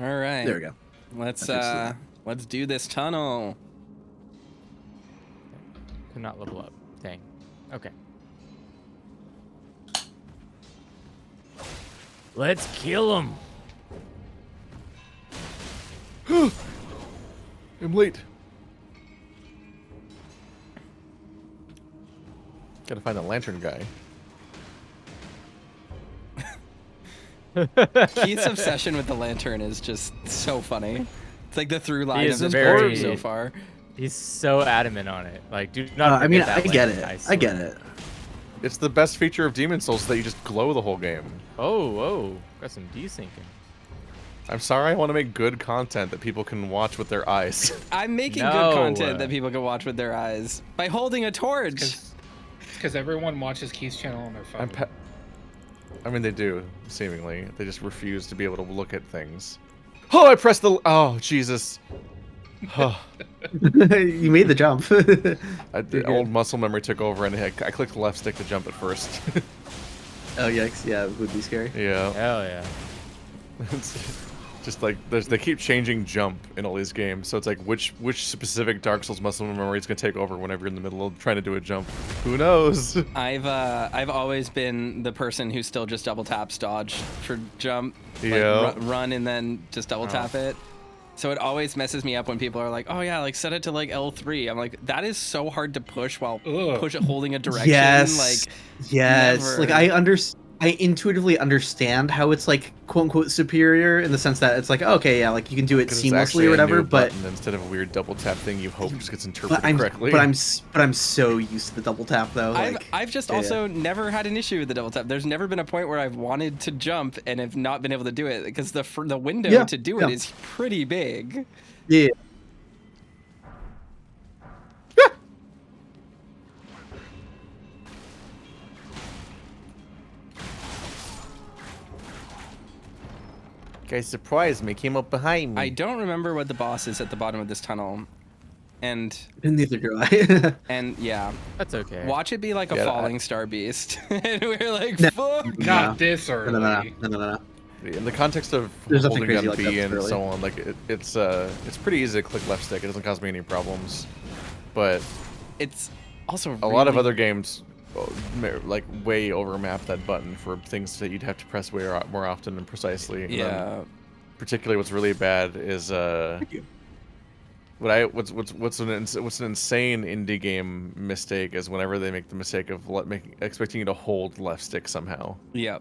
All right. There we go. Let's do this tunnel. Could not level up. Dang. Okay. Let's kill him. I'm late. Gotta find the lantern guy. Keith's obsession with the lantern is just so funny. It's like the through line of this very- playthrough so far. He's so adamant on it. Like, do not. I mean, forget I that get lantern, it. I swear. get it. It's the best feature of Demon Souls that you just glow the whole game. Oh, whoa. Got some desyncing. I'm sorry, I want to make good content that people can watch with their eyes. I'm making No. good content that people can watch with their eyes by holding a torch. Because everyone watches Keith's channel on their phone. I mean, they do, seemingly. They just refuse to be able to look at things. Oh, I pressed the... Oh, Jesus. You made the jump. The old muscle memory took over, and I clicked left stick to jump at first. Oh, yikes. Yeah, it would be scary. Yeah. Hell yeah. It's just like they keep changing jump in all these games, so it's like which specific Dark Souls muscle memory is gonna take over whenever you're in the middle of trying to do a jump. Who knows? I've always been the person who still just double taps dodge for jump. Like, Yeah. run and then just double tap it. So it always messes me up when people are like, "Oh yeah, like set it to like L3." I'm like, that is so hard to push while holding a direction. Yes. Like, yes. never. Like I intuitively understand how it's like quote unquote superior in the sense that it's like, okay, yeah, like you can do it 'Cause it's actually seamlessly or a whatever, new but button instead of a weird double tap thing you hope just gets but interpreted correctly. I'm so used to the double tap though. Like, I've just yeah. also never had an issue with the double tap. There's never been a point where I've wanted to jump and have not been able to do it because the window Yeah, to do yeah. it is pretty big. Yeah. Guys surprised me, came up behind me. I don't remember what the boss is at the bottom of this tunnel, and Neither do I. yeah, That's okay. watch it be like a Yeah, falling star beast, and we're like, No. fuck. Not No. this early. No. In the context of There's nothing holding crazy down like B that and early. so on, like it's pretty easy to click left stick. It doesn't cause me any problems. But It's also a lot of other games like way overmap that button for things that you'd have to press way more often and precisely. And then yeah. particularly, what's really bad is you. what's an insane indie game mistake is whenever they make the mistake of expecting you to hold left stick somehow. Yeah.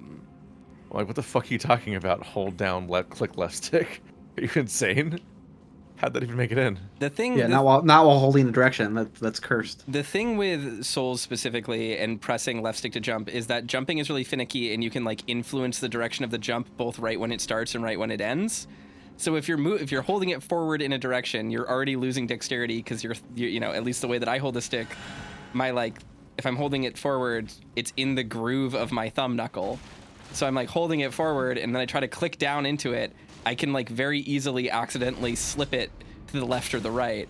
Like, what the fuck are you talking about? Hold down, click left stick. Are you insane? How'd that even make it in? The thing. Yeah, not while holding the direction. That's cursed. The thing with Souls specifically and pressing left stick to jump is that jumping is really finicky and you can like influence the direction of the jump both right when it starts and right when it ends. So if you're holding it forward in a direction, you're already losing dexterity because you're at least the way that I hold the stick, if I'm holding it forward, it's in the groove of my thumb knuckle. So I'm like holding it forward and then I try to click down into it. I can like very easily accidentally slip it to the left or the right.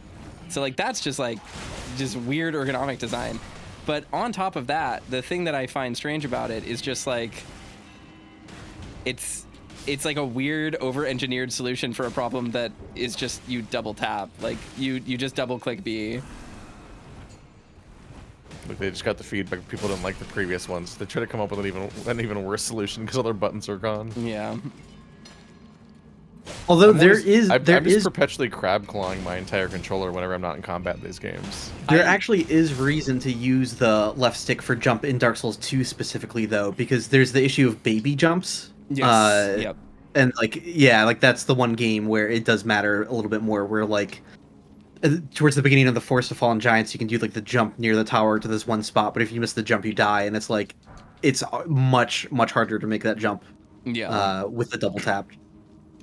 So like that's just weird ergonomic design. But on top of that, the thing that I find strange about it is just like it's like a weird over-engineered solution for a problem that is just you double tap. Like you just double click B. Like, they just got the feedback people didn't like the previous ones. They try to come up with an even worse solution because all their buttons are gone. Yeah. Although I'm there is just perpetually crab clawing my entire controller whenever I'm not in combat in these games. there actually is reason to use the left stick for jump in Dark Souls 2 specifically though, because there's the issue of baby jumps. Yes. Yep. And like that's the one game where it does matter a little bit more, where like towards the beginning of the Forest of Fallen Giants you can do like the jump near the tower to this one spot, but if you miss the jump you die, and it's like it's much harder to make that jump with the double tap.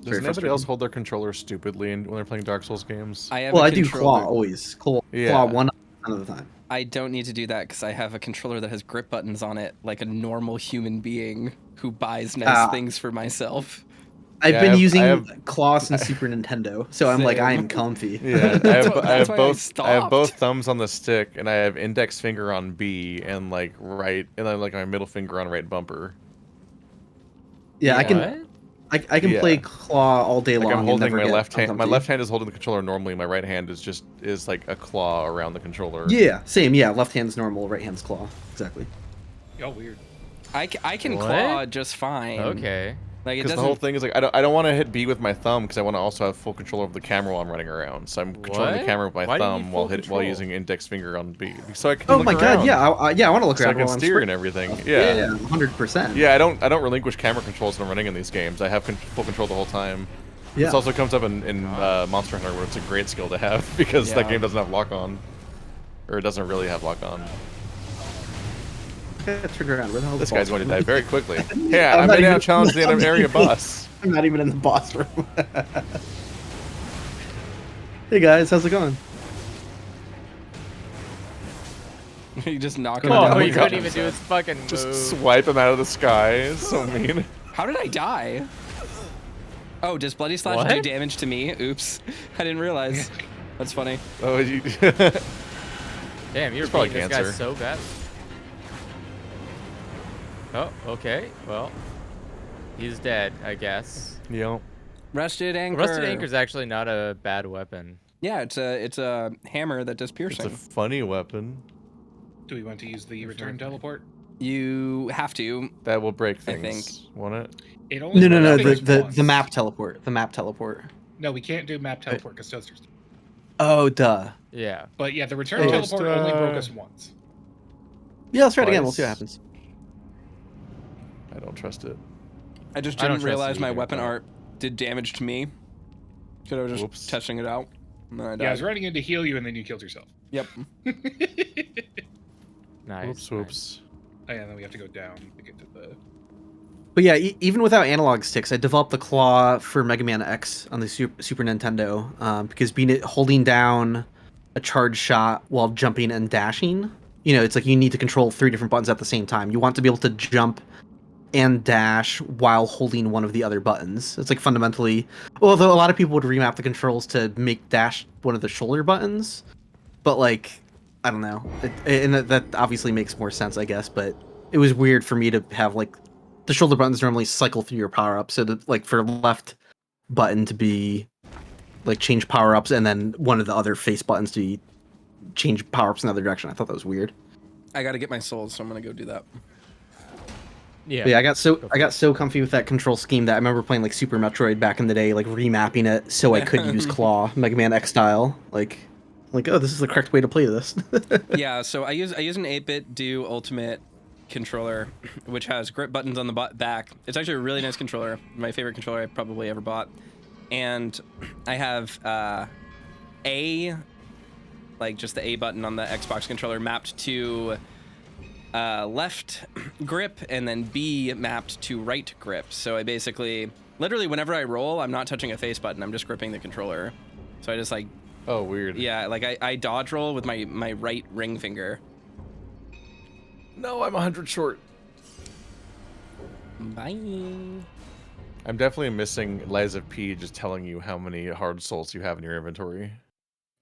Does anybody else hold their controller stupidly when they're playing Dark Souls games? I have Well, a I do controller. claw always. Claw Yeah. 100% of the time. I don't need to do that because I have a controller that has grip buttons on it, like a normal human being who buys nice things for myself. I've Yeah, been I using have- claw since Super Nintendo, so I'm like, I am comfy. Yeah, That's I have why I both. I stopped. have both thumbs on the stick, and I have index finger on B, and like right, and then like my middle finger on right bumper. Yeah, I can. What? I can Yeah. play claw all day Like long. I'm and holding never my get left hand. My uncomfy. left hand is holding the controller normally. My right hand is like a claw around the controller. Yeah, same. Yeah, left hand's normal, right hand's claw. Exactly. Oh, weird. I can What? claw just fine. Okay. Like it Because doesn't. the whole thing is like I don't want to hit B with my thumb because I want to also have full control over the camera while I'm running around. So I'm controlling the What? camera with my Why do you need thumb full while control? using index finger on B. So I can Oh look my god, around. yeah, I want to look So I around can while I'm steer and sprint. everything. Yeah, Yeah. 100%. Yeah, I don't relinquish camera controls when I'm running in these games. I have full control the whole time. Yeah. This also comes up in Monster Hunter, where it's a great skill to have because that Yeah. game doesn't have lock on, or it doesn't really have lock on. Turn around. Where the hell? This guy's going to die very quickly. Yeah, I'm not ready to even- challenge the end of area boss. I'm not even in the boss room. Hey guys, how's it going? You just knock him Come on, Oh, down. we he got couldn't even do his fucking move. Just swipe him out of the sky. It's so mean. How did I die? Oh, does Bloody Slash do What? damage to me? Oops. I didn't realize. That's funny. Oh, you... Damn, you're probably beating this guy cancer. so bad. Oh, okay. Well, he's dead, I guess. Yep. Rusted Anchor. Rusted Anchor's actually not a bad weapon. Yeah, it's a hammer that does It's piercing. a funny weapon Do we want to use the return teleport? You have to. that will break I things, won't it? It only No, breaks the, things the, once. the map teleport. The map teleport. No, we can't do map teleport because toasters do. Oh, duh. Yeah. But yeah, the return Oh, teleport only broke us once. Yeah, let's try it again. We'll see what Twice. happens. I don't trust it. I just I don't didn't trust realize it my either, weapon but- art did damage to me. Because I was just Whoops. testing it out. And then I died. Yeah, I was running in to heal you and then you killed yourself. Yep. Nice. Whoops, whoops. Oh yeah, then we have to go down to get to the. But yeah, even without analog sticks, I developed the claw for Mega Man X on the Super Nintendo because holding down a charge shot while jumping and dashing, it's like you need to control 3 different buttons at the same time. You want to be able to jump and dash while holding one of the other buttons. It's like fundamentally, although a lot of people would remap the controls to make dash one of the shoulder buttons, but like, I don't know. And that obviously makes more sense, I guess, but it was weird for me to have like the shoulder buttons normally cycle through your power up, so that like for left button to be like change power ups and then one of the other face buttons to be change power ups in the other direction. I thought that was weird. I gotta get my souls, so I'm gonna go do that. Yeah. But yeah, I got so comfy with that control scheme that I remember playing like Super Metroid back in the day, like remapping it so I could use claw Mega Man X style. Like oh, this is the correct way to play this. Yeah, so I use an 8-bit Do Ultimate controller, which has grip buttons on the back. It's actually a really nice controller. My favorite controller I probably ever bought. And I have A, like just the A button on the Xbox controller mapped to left grip, and then B mapped to right grip. So I basically, literally whenever I roll, I'm not touching a face button. I'm just gripping the controller. So I just like, Oh, weird. yeah, like I dodge roll with my right ring finger. No, I'm 100 short. Bye. I'm definitely missing Lies of P just telling you how many hard souls you have in your inventory.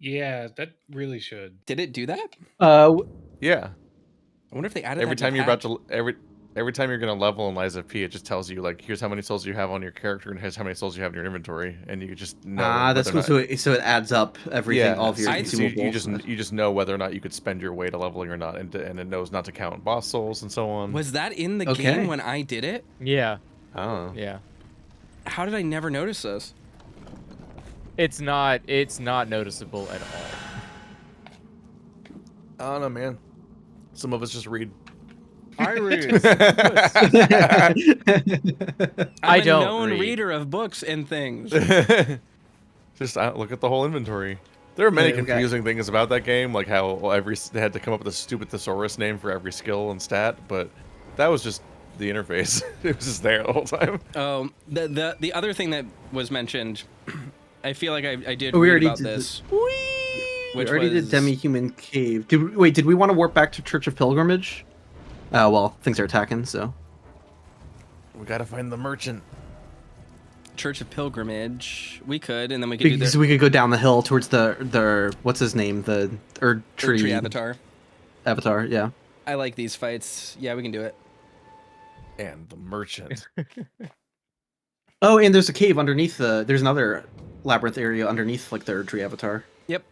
Yeah, that really should. Did it do that? Yeah. I wonder if they added Every that in time the you're about patch. to every time you're gonna level in Lies of P, it just tells you like here's how many souls you have on your character and here's how many souls you have in your inventory, and you just know. That's whether cool. or not- So it adds up everything, all of your so consumables. you just know whether or not you could spend your way to leveling or not, and it knows not to count boss souls and so on. Was that in the Okay. game when I did it? Yeah. Oh. Yeah. How did I never notice this? It's not noticeable at all. I don't know, man. Some of us just read. I read. I I'm don't a known read. reader of books and things. Just look at the whole inventory. There are many Yeah, okay. confusing things about that game, like how they had to come up with a stupid thesaurus name for every skill and stat, but that was just the interface. It was just there the whole time. The other thing that was mentioned, I feel like I did Oh, we read already about did this. We Which already was did Demi-Human Cave. Did we want to warp back to Church of Pilgrimage? Well, things are attacking, so. We gotta find the merchant. Church of Pilgrimage. We could, and then we could do Because the we could go down the hill towards the what's his name? The Erd Tree Tree Avatar. Avatar, yeah. I like these fights. Yeah, we can do it. And the merchant. Oh, and there's a cave underneath there's another labyrinth area underneath like the Erdtree avatar. Yep.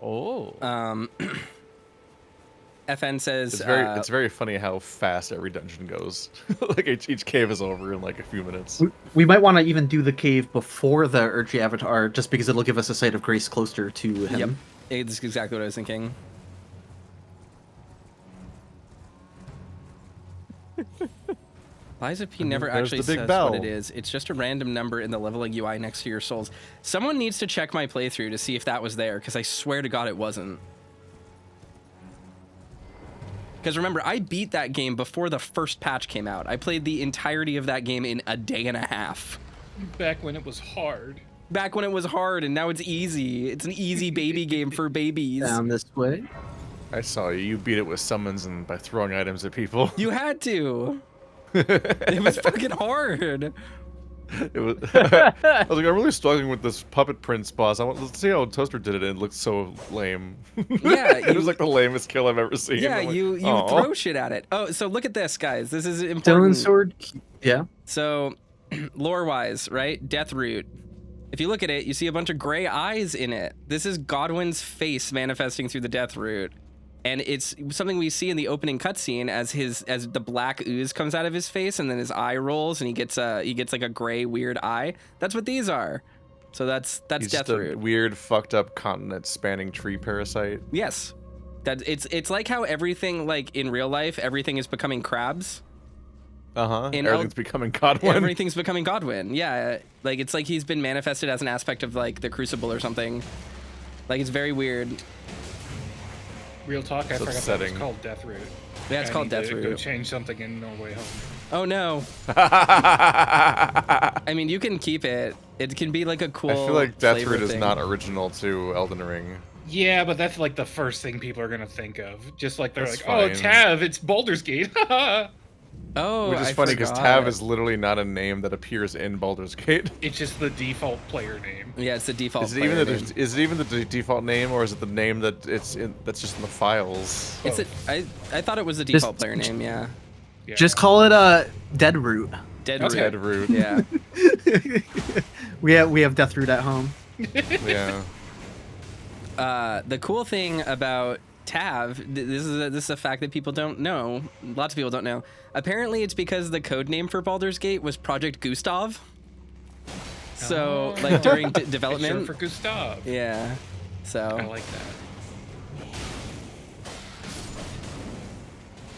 Oh. FN says It's very funny how fast every dungeon goes. Like each cave is over in like a few minutes. We might want to even do the cave before the Erdtree avatar, just because it'll give us a sight of Grace closer to him. Yep. It's exactly what I was thinking. Liza P never there's actually the big says bell. what it is. It's just a random number in the leveling UI next to your souls. Someone needs to check my playthrough to see if that was there, because I swear to God it wasn't. Because remember, I beat that game before the first patch came out. I played the entirety of that game in a day and a half. Back when it was hard. Back when it was hard, and now it's easy. It's an easy baby game for babies. Down this way. I saw you. You beat it with summons and by throwing items at people. You had to. It was fucking hard. It was. I was like, I'm really struggling with this puppet prince boss. Let's see how Toaster did it. And it looked so lame. Yeah, it was like the lamest kill I've ever seen. Yeah, I'm like, you "Aw." throw shit at it. Oh, so look at this, guys. This is Stone important. sword. Yeah. So, lore-wise, right? Deathroot. If you look at it, you see a bunch of gray eyes in it. This is Godwin's face manifesting through the Deathroot. And it's something we see in the opening cutscene as the black ooze comes out of his face, and then his eye rolls, and he gets like a gray weird eye. That's what these are. So that's He's just a Deathroot. weird, fucked up continent spanning tree parasite. Yes, that it's like how everything like in real life, everything is becoming crabs. Everything's becoming Godwin. Everything's becoming Godwin. Yeah, like it's like he's been manifested as an aspect of like the Crucible or something. Like it's very weird. Real talk, I It's forgot that upsetting. was called Deathroot. Yeah, it's I called need to Go Deathroot. change something in No Way Home. Oh no. I mean, you can keep it. It can be like a cool. I feel like flavor Deathroot is thing. not original to Elden Ring. Yeah, but that's like the first thing people are gonna think of. Just like they're That's like, "Oh, fine. Tav, it's Baldur's Gate." Oh, Which is I funny because forgot. Tav is literally not a name that appears in Baldur's Gate. It's just the default player name. Yeah, it's the default. Is it even player the name. is it even the default name, or is it the name that it's in that's just in the files? It's I thought it was the Just- default player name. Yeah. Yeah. Just call it Deadroot. Dead Okay. Root. Dead Root. Yeah. we have Deathroot at home. Yeah. The cool thing about Tav, this is a fact that people don't know. Lots of people don't know. Apparently, it's because the code name for Baldur's Gate was Project Gustav. So, Oh. like during It's development. short for Gustav. Yeah. So. I like that.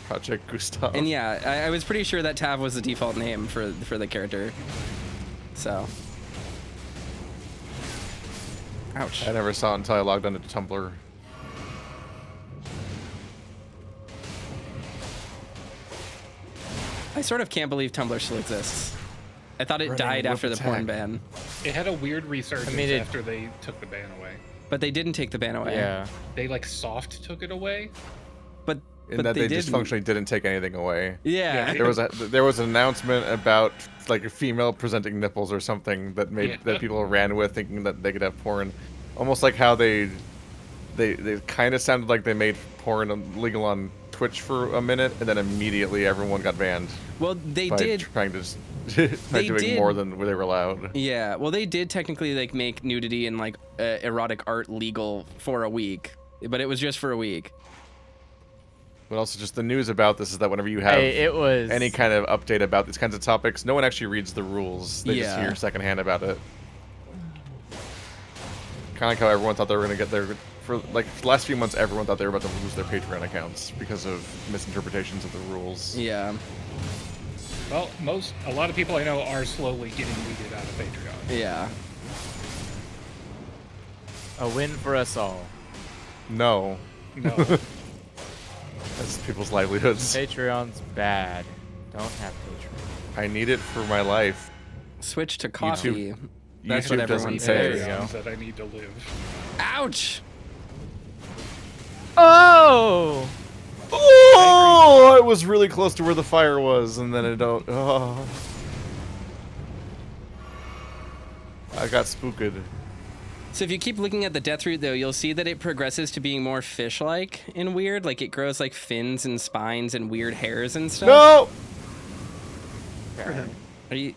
Project Gustav. And yeah, I was pretty sure that Tav was the default name for the character. So. Ouch. I never saw it until I logged onto Tumblr. I sort of can't believe Tumblr still exists. I thought it Running died whip after the porn attack. ban, It had a weird resurgence it- after they took the ban away. but they didn't take the ban away. Yeah. They like soft took it away. But In but that they didn't. just functionally didn't take anything away. Yeah. Yeah. There was an announcement about like a female presenting nipples or something that made Yeah. that people ran with, thinking that they could have porn, almost like how they kind of sounded like they made porn legal on Twitch for a minute, and then immediately everyone got banned Well, they by did. trying to by They doing did- more than they were allowed. Yeah. Well, they did technically like make nudity and like erotic art legal for a week, but it was just for a week. But also, just the news about this is that whenever you have Hey, it was any kind of update about these kinds of topics, no one actually reads the rules. They just Yeah. hear secondhand about it. Kind of like how everyone thought they were going to get their... For like the last few months, everyone thought they were about to lose their Patreon accounts because of misinterpretations of the rules. Yeah. Well, a lot of people I know are slowly getting weeded out of Patreon. Yeah. a win for us all. No. No. That's people's livelihoods. Patreon's bad. Don't have Patreon. I need it for my life. Switch to coffee. That's what YouTube everyone doesn't says. There you pay. go. Patreons that I need to live. Ouch! Oh! Oh! I was really close to where the fire was, and then it don't... Oh. I got spooked. So if you keep looking at the Deathroot, though, you'll see that it progresses to being more fish-like and weird. Like, it grows, like, fins and spines and weird hairs and stuff. No! Are you...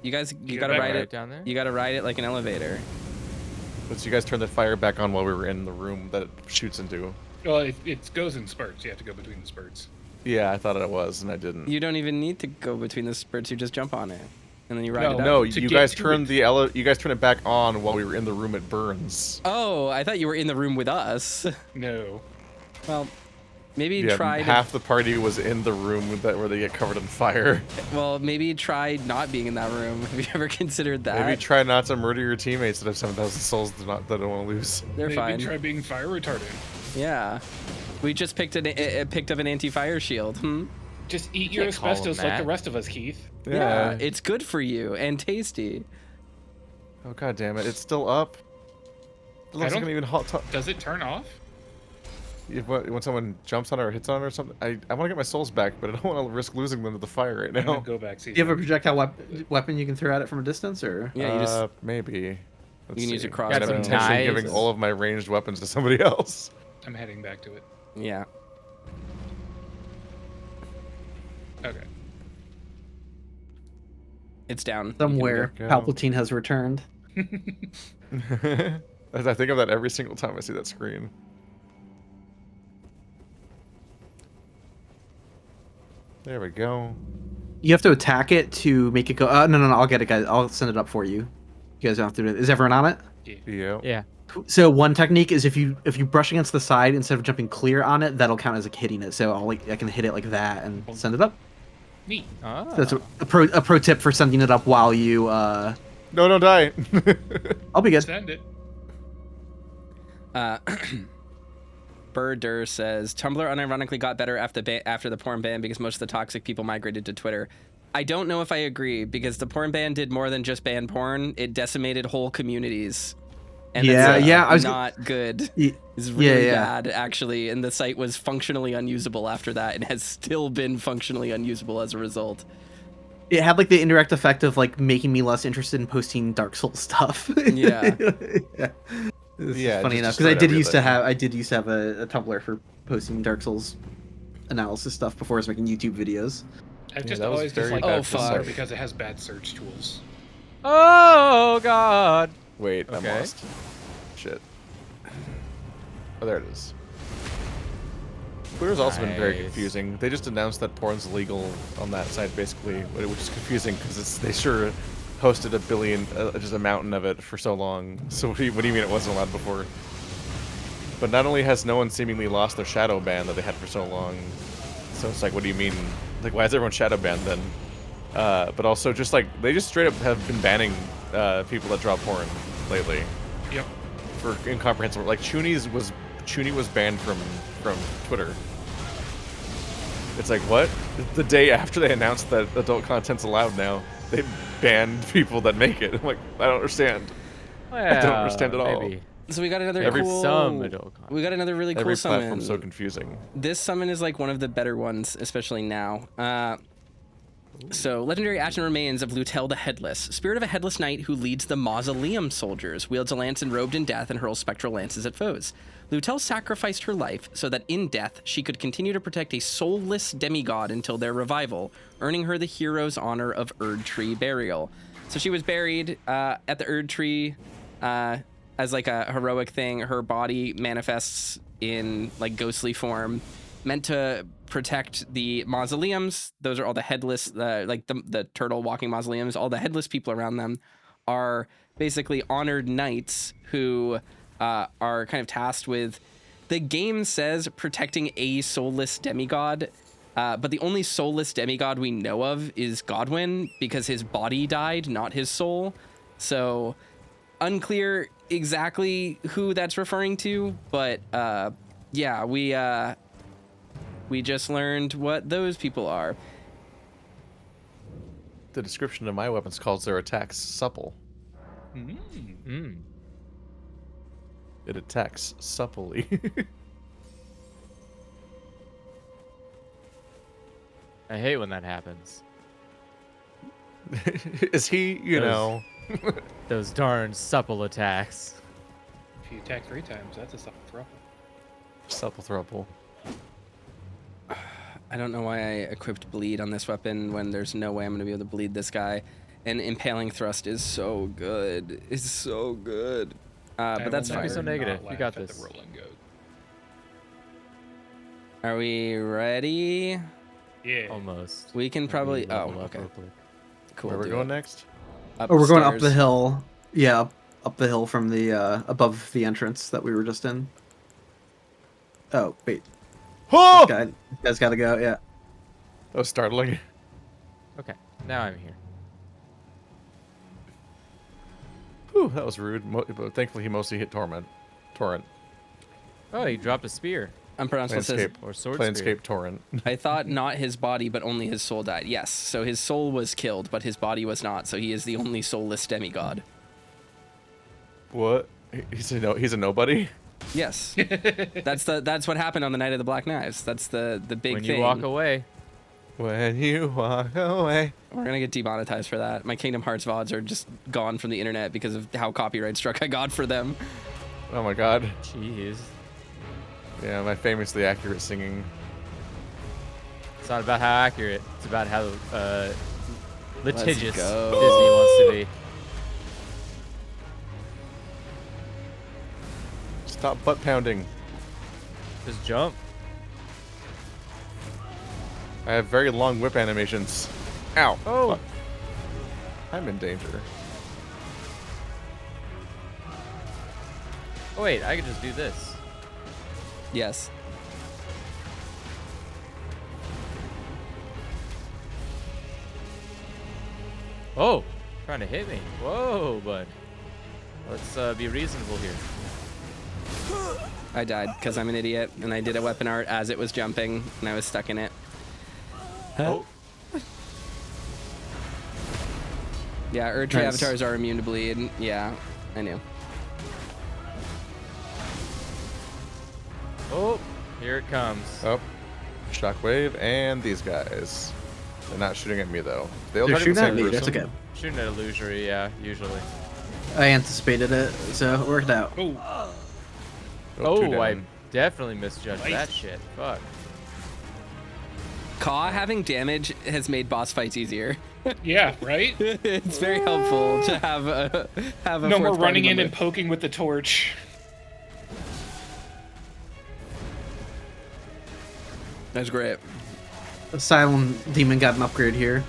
You guys, you Get gotta back ride right it down there. You gotta ride it like an elevator. Once you guys turn the fire back on while we were in the room that it shoots into. Well, it goes in spurts. You have to go between the spurts. Yeah, I thought it was, and I didn't. You don't even need to go between the spurts. You just jump on it, and then you ride No, it up. No, to you get guys to turned it. you guys turned it back on while we were in the room. It burns. Oh, I thought you were in the room with us. No. Well, maybe Yeah, try. half the party was in the room where they get covered in fire. Well, maybe try not being in that room. Have you ever considered that? Maybe try not to murder your teammates that have 7,000 souls that don't want to lose. They're Maybe fine. try being fire retardant. Yeah. We just picked up an anti-fire shield. Just eat your can't call 'em asbestos like the that. rest of us, Keith. Yeah, it's good for you and tasty. Oh god damn it! It's still up. It looks like don't- an even hot. Does it turn off? When someone jumps on it or hits on it or something, I want to get my souls back, but I don't want to risk losing them to the fire right I'm gonna now. go back. See. Do you have a projectile weapon you can throw at it from a distance, or? Yeah, you just Maybe. you can use a I'm crossbow. Got some intentionally knives. giving all of my ranged weapons to somebody else. I'm heading back to it. Yeah. Okay. It's down. Somewhere, go. Palpatine has returned. I think of that every single time I see that screen. There we go. You have to attack it to make it go. No, I'll get it, guys. I'll send it up for you. You guys don't have to do it. Is everyone on it? Yeah. Yeah. So one technique is if you brush against the side instead of jumping clear on it, that'll count as hitting it. So I can hit it like that and send it up. Neat. Oh. So that's a pro tip for sending it up while you. No, don't die. I'll be good. Send it. Birder says Tumblr unironically got better after the porn ban because most of the toxic people migrated to Twitter. I don't know if I agree because the porn ban did more than just ban porn. It decimated whole communities. And that's I was not good. Y- It's really yeah. bad, actually. And the site was functionally unusable after that and has still been functionally unusable as a result. It had like the indirect effect of like making me less interested in posting Dark Souls stuff. Yeah. Yeah. This is Yeah, funny just enough because I destroyed did used to have a Tumblr for posting Dark Souls analysis stuff before I was making YouTube videos. I've just that was always very disliked bad that for Tumblr site. because it has bad search tools. Oh God. Wait, I'm Okay. lost. Shit. Oh, there it is. Twitter's also been very Nice. confusing. They just announced that porn's legal on that site, basically, which is confusing because they sure hosted a billion, just a mountain of it for so long. So what do you mean it wasn't allowed before? But not only has no one seemingly lost their shadow ban that they had for so long, so it's like, what do you mean? Like, why is everyone shadow banned then? But also, just like, they just straight up have been banning people that draw porn lately Yep. for incomprehensible. Like, Chuny was banned from Twitter. It's like, what? The day after they announced that adult content's allowed now, they banned people that make it. I'm like, I don't understand. Well, don't understand at all. Maybe. So we got another Every- cool... Some adult content. We got another really cool Every summon. platform's so confusing. This summon is like one of the better ones, especially now. So, legendary Ashen Remains of Lutel the Headless, spirit of a headless knight who leads the Mausoleum soldiers, wields a lance enrobed in death and hurls spectral lances at foes. Lutel sacrificed her life so that in death she could continue to protect a soulless demigod until their revival, earning her the hero's honor of Erd Tree burial. So she was buried at the Erd Tree as like a heroic thing. Her body manifests in like ghostly form, meant to protect the mausoleums. Those are all the headless, like the turtle walking mausoleums. All the headless people around them are basically honored knights who are kind of tasked with, the game says, protecting a soulless demigod. But the only soulless demigod we know of is Godwyn because his body died, not his soul. So unclear exactly who that's referring to, but yeah, we just learned what those people are. The description of my weapons calls their attacks supple. Mm. It attacks supplely. I hate when that happens. Is he, you know... Those darn supple attacks. If you attack 3 times, that's a supple thruple. Supple thruple. I don't know why I equipped bleed on this weapon when there's no way I'm going to be able to bleed this guy. And impaling thrust is so good. It's so good. But that's Don't be fine. so negative. Not You laugh got at this. The rolling goat. Are we ready? Yeah. Almost. We can Let me probably. Oh, level up okay. real quick. Cool. Where we're do going it. next? Oh, we're going up the Upstairs. hill. Yeah, up the hill from the above the entrance that we were just in. Oh wait, Oh! this guy's got to go. Yeah. That was startling. Okay, now I'm here. Whew, that was rude. But thankfully, he mostly hit Torrent. Oh, he dropped a spear. Unpronounceable says, Planescape. Or sword spear. Planescape Torrent. I thought not his body, but only his soul died. Yes, so his soul was killed, but his body was not. So he is the only soulless demigod. What? He's a nobody? Yes, that's what happened on the Night of the Black Knives. That's the big When thing. you walk away. When you walk away. We're gonna get demonetized for that. My Kingdom Hearts VODs are just gone from the internet because of how copyright struck I got for them. Oh my god. Jeez. Yeah, my famously accurate singing. It's not about how accurate. It's about how litigious Disney go. wants to be. Stop butt pounding. Just jump. I have very long whip animations. Ow. Oh. Fuck. I'm in danger. Oh wait, I could just do this. Yes. Oh, trying to hit me. Whoa, bud. Let's be reasonable here. I died because I'm an idiot, and I did a weapon art as it was jumping, and I was stuck in it. Oh. Yeah, Erdtree Nice. avatars are immune to bleed. Yeah, I knew. Oh, here it comes. Oh. Shockwave and these guys. They're not shooting at me though. They'll They're target the shooting at same me. person. That's okay. Shooting at illusory, yeah, usually. I anticipated it, so it worked out. Oh, Two Oh, I down. definitely misjudged Nice. that shit. Fuck. Caw having damage has made boss fights easier. yeah, right? It's very helpful to have a No more fourth party running in member. and poking with the torch. That's great. Asylum Demon got an upgrade here.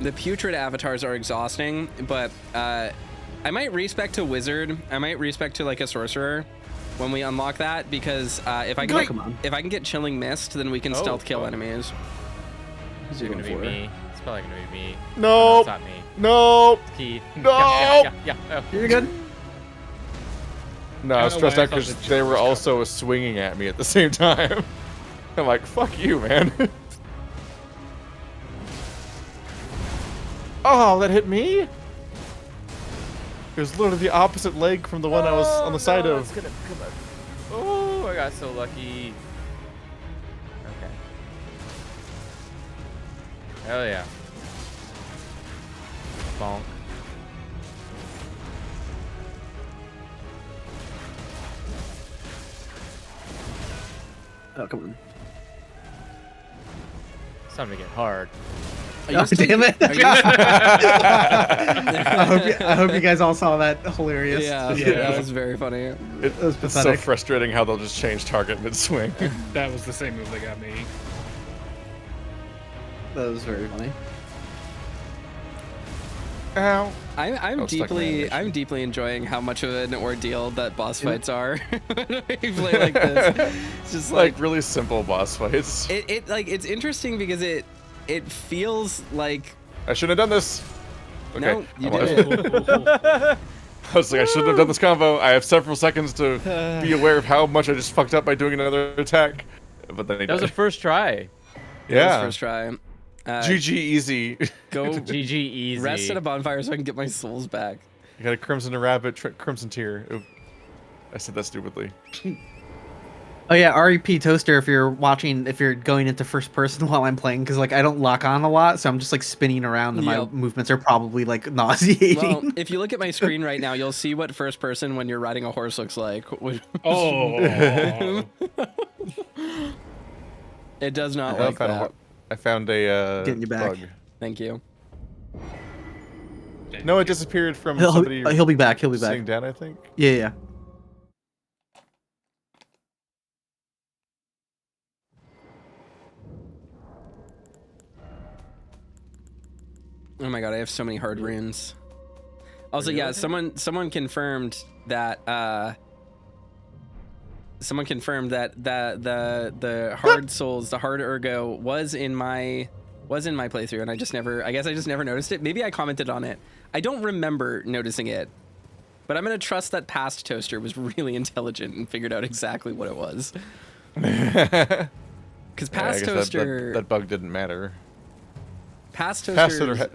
The putrid avatars are exhausting, but I might respec to wizard. I might respec to like a sorcerer when we unlock that, because if I can Come on. if I can get chilling mist, then we can Oh, stealth kill oh. enemies. It's gonna be me. It's probably gonna be me. Nope. No, it's not me. Nope. It's Keith. No! Yeah. Oh. You're good. No, I I was don't know stressed why I out thought because the they jump were was also swinging at me at the same time. I'm like, fuck you, man. Oh, that hit me? It was literally the opposite leg from the one I was on the side no, of. It's gonna come up. Oh, I got so lucky. Okay. Hell yeah. Bonk. Oh, come on. It's time to get hard. Oh, damn it. Are you- I hope you guys all saw that hilarious. yeah, Yeah. that was very funny. That was It's so pathetic. frustrating how they'll just change target mid-swing. That was the same move that got me. That was very funny. Ow. I'm Oh, stuck in deeply animation. I'm deeply enjoying how much of an ordeal that boss fights are. When we play like this, it's just Like really simple boss fights. it like it's interesting because it feels like I shouldn't have done this. Okay. no, you I'm did like- it. I was like, I shouldn't have done this combo. I have several seconds to be aware of how much I just fucked up by doing another attack. But then he That was a died. first try. Yeah. First try. GG easy. Go GG easy. rest at a bonfire so I can get my souls back. You got a Crimson Rabbit, Crimson Tear. Oop. I said that stupidly. Oh yeah, REP Toaster. If you're going into first person while I'm playing, because like I don't lock on a lot, so I'm just like spinning around, and my Yep. movements are probably like nauseating. Well, if you look at my screen right now, you'll see what first person when you're riding a horse looks like. Oh. It does not I like found that. I found a Getting you back. bug. Thank you. No, it disappeared from He'll somebody he'll be back. He'll be back. sitting down, I think. Yeah, yeah. Oh my god, I have so many hard runes. Also, yeah, someone confirmed that the hard souls, the hard ergo was in my playthrough, and I guess I just never noticed it. Maybe I commented on it. I don't remember noticing it, but I'm gonna trust that Past Toaster was really intelligent and figured out exactly what it was. Because Past Toaster, that bug didn't matter. Past Toaster had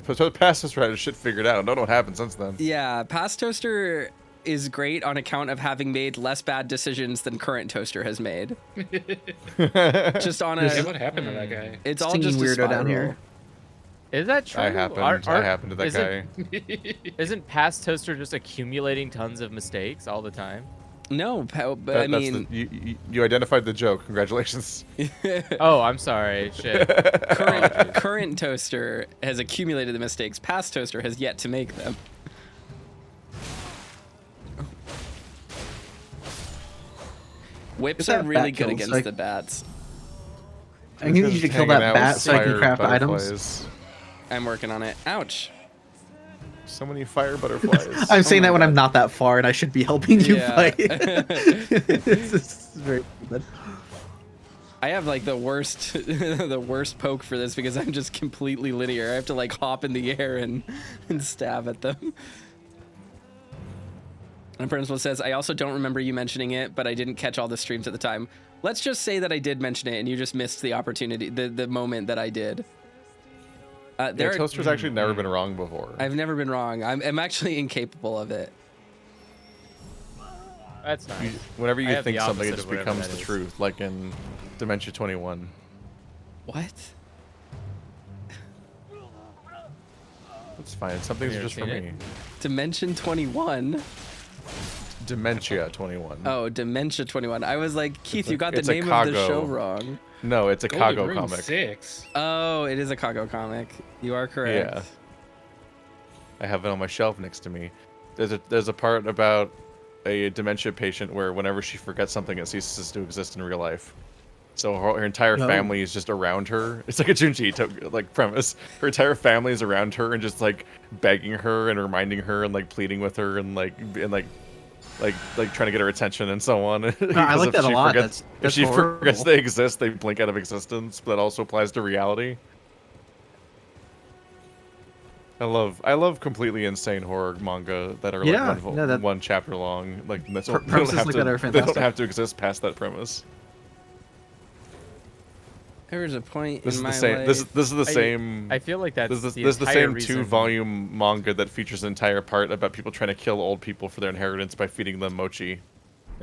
his shit figured out. I don't know what happened since then. Yeah, Past Toaster is great on account of having made less bad decisions than current Toaster has made. Just on a... Yeah, what happened to that guy? It's all Singing just a weirdo spiral. down here. Is that true? I happened to that guy. Isn't Past Toaster just accumulating tons of mistakes all the time? No, but I mean... you identified the joke. Congratulations. Oh, I'm sorry. Shit. current Toaster has accumulated the mistakes. Past Toaster has yet to make them. Whips are really good against the bats. I'm gonna need you to kill that bat so I can craft items. I'm working on it. Ouch. So many fire butterflies. I'm saying that when I'm not that far and I should be helping you fight. This is very stupid. I have like the worst the worst poke for this because I'm just completely linear. I have to like hop in the air and stab at them. And Principal says, I also don't remember you mentioning it, but I didn't catch all the streams at the time. Let's just say that I did mention it and you just missed the opportunity, the moment that I did. Toaster's actually never been wrong before. I've never been wrong. I'm actually incapable of it. That's nice. Whenever you think something, it opposite just of whatever becomes that the is. truth, like in Dementia 21. What? It's fine. Some things You are ever just for seen me. Dimension 21? Dementia 21. Oh, Dementia 21. I was like, Keith, you got the it's a name of the Kago. show wrong. No, it's a Golden Kago Rune comic. 6. Oh, it is a Kago comic. You are correct. Yeah. I have it on my shelf next to me. There's a part about a dementia patient where whenever she forgets something, it ceases to exist in real life. So her entire family is just around her. It's like a Junji Ito like premise. Her entire family is around her and just like begging her and reminding her and like pleading with her and like trying to get her attention and so on. I like that a lot. If she forgets they exist, they blink out of existence. But that also applies to reality. I love completely insane horror manga that are like one chapter long. Like that's they don't have to exist past that premise. There was a point This in is my the same. life. This is the same. I feel like that's this is the same 2-volume manga that features an entire part about people trying to kill old people for their inheritance by feeding them mochi,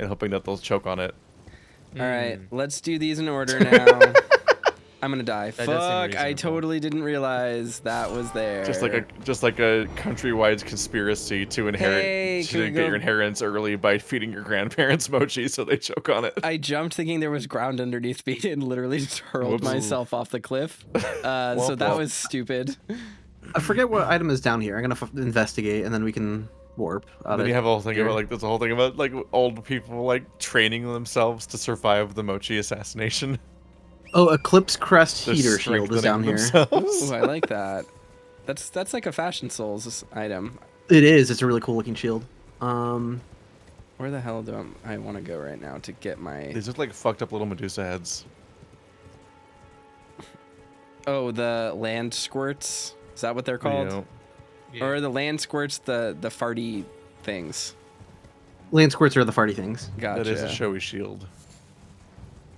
and hoping that they'll choke on it. All right, let's do these in order now. I'm gonna die. That does seem Fuck! I reasonable. totally didn't realize that was there. Just like a countrywide conspiracy to inherit Hey, can we get go- your inheritance early by feeding your grandparents mochi so they choke on it. I jumped thinking there was ground underneath me and literally just hurled Whoops. myself off the cliff. So that was stupid. I forget what item is down here. I'm gonna investigate and then we can warp. Then you have a whole thing about there's a whole thing about like old people like training themselves to survive the mochi assassination. Oh, Eclipse Crest They're Heater Shield is down here. themselves. Ooh, I like that. That's like a Fashion Souls item. It is. It's a really cool looking shield. Where the hell do I want to go right now to get my... These look like fucked up little Medusa heads. Oh, the land squirts? Is that what they're called? Yeah. Or the land squirts, the farty things? Land Squirts are the farty things. Gotcha. That is a showy shield.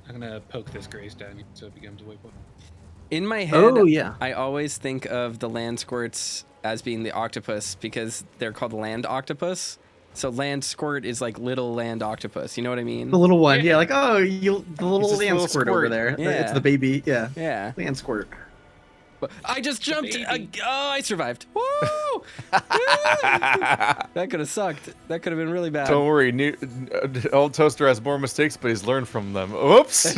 I'm gonna poke this grace down so it becomes a waypoint. In my head, Oh, yeah. I always think of the land squirts as being the octopus because they're called land octopus. So land squirt is like little land octopus. You know what I mean? The little one. Yeah, like, oh, the little just a land little squirt over squirt. there. Yeah. It's the baby. Yeah. Yeah. Land Squirt. I just jumped. Baby. I survived. Woo! That could have sucked. That could have been really bad. Don't worry, old Toaster has more mistakes, but he's learned from them. Oops!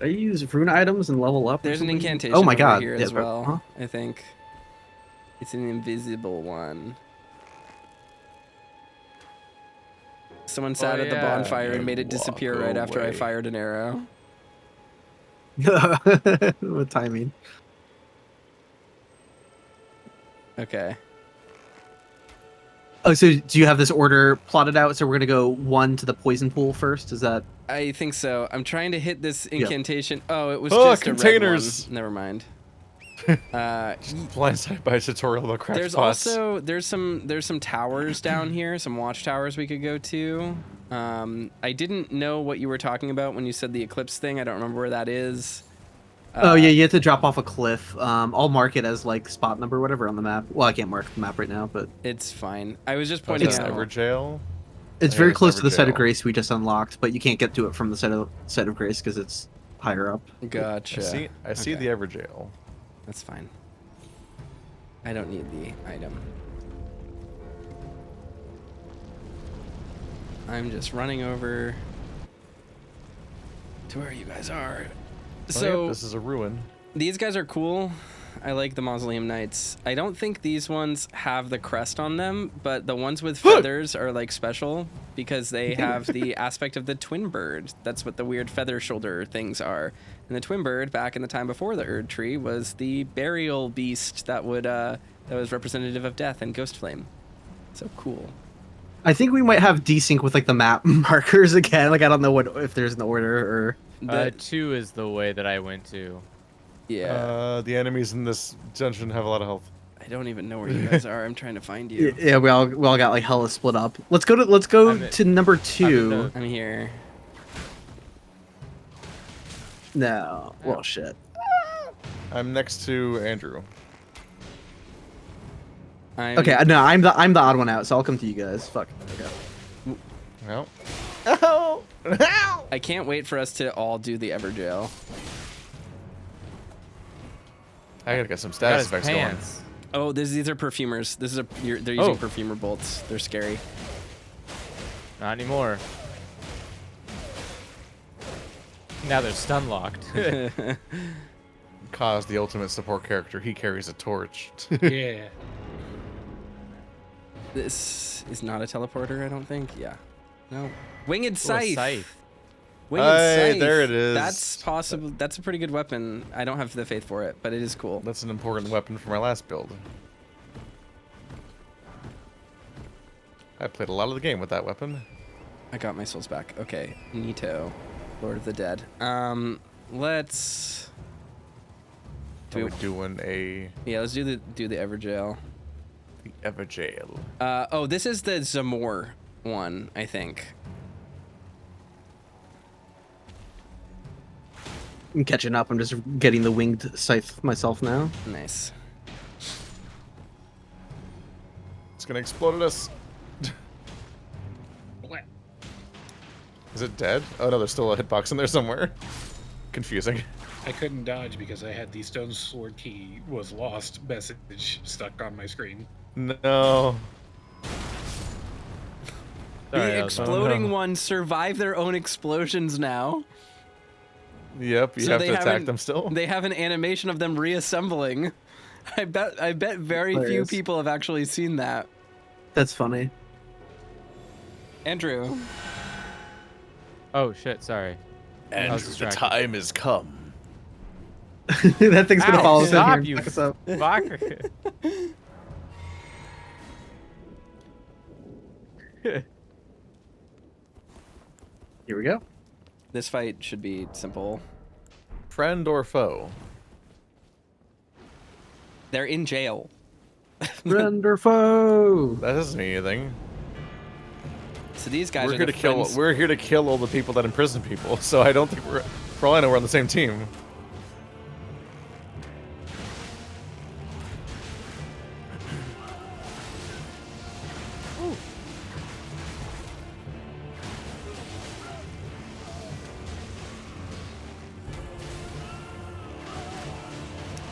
I use rune items and level up. or There's an something? incantation Oh my over god! here Yeah, as well, huh? I think. It's an invisible one. Someone sat at the yeah. bonfire and made it disappear right after I away. fired an arrow. What timing? Okay. Oh, so do you have this order plotted out? So we're gonna go 1 to the poison pool first. Is that? I think so. I'm trying to hit this incantation. Oh, it was Oh, just containers. a red one. Never mind. Blindsided by a tutorial about craft There's pots. also there's some towers down here, some watchtowers we could go to. I didn't know what you were talking about when you said the eclipse thing. I don't remember where that is. Oh yeah, you have to drop off a cliff. I'll mark it as like spot number or whatever on the map. Well, I can't mark the map right now, but It's fine. I was just Oh, pointing is that out. Everjail? it's Yeah, very it's close to the site of Everjail. grace we just unlocked. But you can't get to it from the site of grace because it's higher up. Gotcha. I see Okay. the Everjail. That's fine. I don't need the item. I'm just running over to where you guys are. Oh, So yep, this is a ruin. these guys are cool. I like the Mausoleum Knights. I don't think these ones have the crest on them, but the ones with feathers are like special because they have the aspect of the twin bird. That's what the weird feather shoulder things are. And the twin bird, back in the time before the Erd Tree, was the burial beast that would that was representative of death and ghost flame. So cool. I think we might have desync with like the map markers again. Like I don't know what if there's an order or. The, 2 is the way that I went to. yeah. The enemies in this dungeon have a lot of health. I don't even know where you guys are. I'm trying to find you. Yeah, we all got like hella split up. Let's go I'm to number I'm in 2. the- I'm here. No. Well, shit. I'm next to Andrew. Okay, no, I'm the odd one out, so I'll come to you guys. Fuck. Okay. Well. Oh! Ow! I can't wait for us to all do the Everjail. I gotta get some Got status his effects pants. Oh, these are perfumers. This is they're using Oh. perfumer bolts. They're scary. Not anymore. Now they're stun locked. going. Kaz, the ultimate support character, he carries a torch. Yeah. This is not a teleporter, I don't think. Yeah. No. Winged Ooh, a scythe. scythe. Winged Hey, scythe. there it is. That's possible. That's a pretty good weapon. I don't have the faith for it, but it is cool. That's an important weapon for my last build. I played a lot of the game with that weapon. I got my souls back. Okay. Nito, Lord of the Dead. Let's. We're doing Yeah, let's do the Everjail. the Everjail. Oh, this is the Zamor one, I think. I'm catching up. I'm just getting the winged scythe myself now. Nice. It's gonna explode at us. What? Is it dead? Oh no, there's still a hitbox in there somewhere. Confusing. I couldn't dodge because I had the stone sword key was lost message stuck on my screen. No. Sorry, The that was- exploding ones survive their own explosions now. Yep, you So have they to attack haven't- them still. They have an animation of them reassembling. I bet very few Hilarious. people have actually seen that. That's funny. Andrew. Oh shit, sorry. I was distracted. time has come. That thing's gonna Ow, follow us in stop, here. and you fuck us up. Fuck. Here we go. This fight should be simple. Friend or foe? They're in jail. Friend or foe? That doesn't mean anything. So these guys We're are here the to kill. friends. We're here to kill all the people that imprison people. So I don't think we're. For all I know, we're on the same team.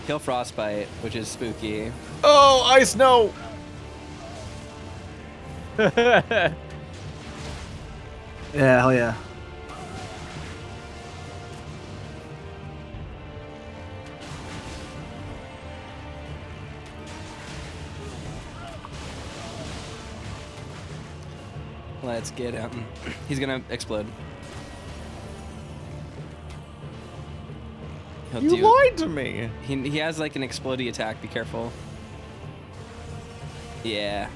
Kill Frostbite, which is spooky. Oh, ice! No. Yeah, hell yeah. Let's get him. He's gonna explode. He'll You lied to me. He has like an explodey attack. Be careful. Yeah.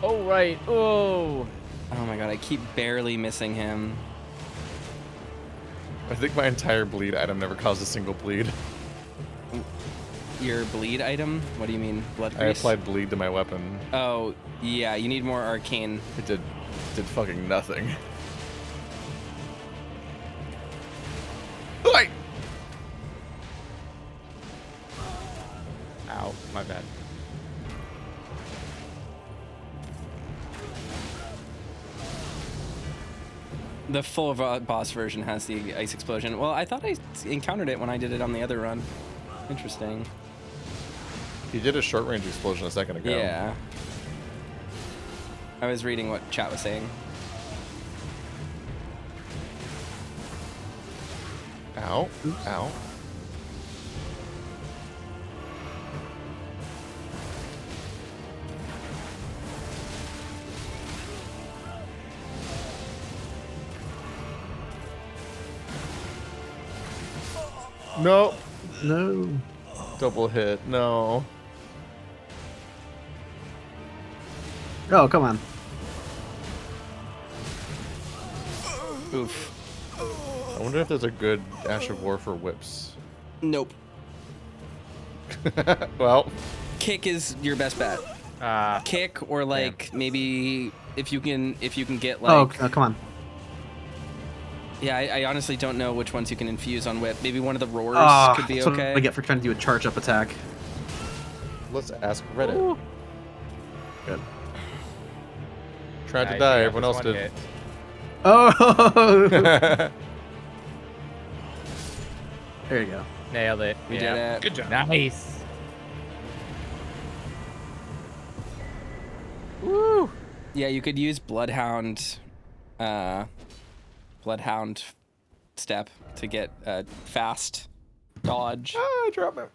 Oh, right. Oh. Oh my god, I keep barely missing him. I think my entire bleed item never caused a single bleed. Your bleed item? What do you mean? Blood grease? I applied bleed to my weapon. Oh, yeah, you need more arcane. It did fucking nothing. Oi! Ow, my bad. The full boss version has the ice explosion. Well, I thought I encountered it when I did it on the other run. Interesting. He did a short range explosion a second ago. Yeah. I was reading what chat was saying. Ow. Ow. No. No. Double hit. No. Oh, come on. Oof. I wonder if there's a good Ash of War for whips. Nope. Well. Kick is your best bet. Kick or like maybe if you can get like. Oh, come on. Yeah, I honestly don't know which ones you can infuse on whip. Maybe one of the roars could be That's what okay. I get for trying to do a charge up attack. Let's ask Reddit. Ooh. Good. Tried to die, everyone else did. Hit. Oh! There you go. Nailed it. We did it. Good job. Nice. Woo! Yeah, you could use Bloodhound step to get a fast dodge. Ah, drop it.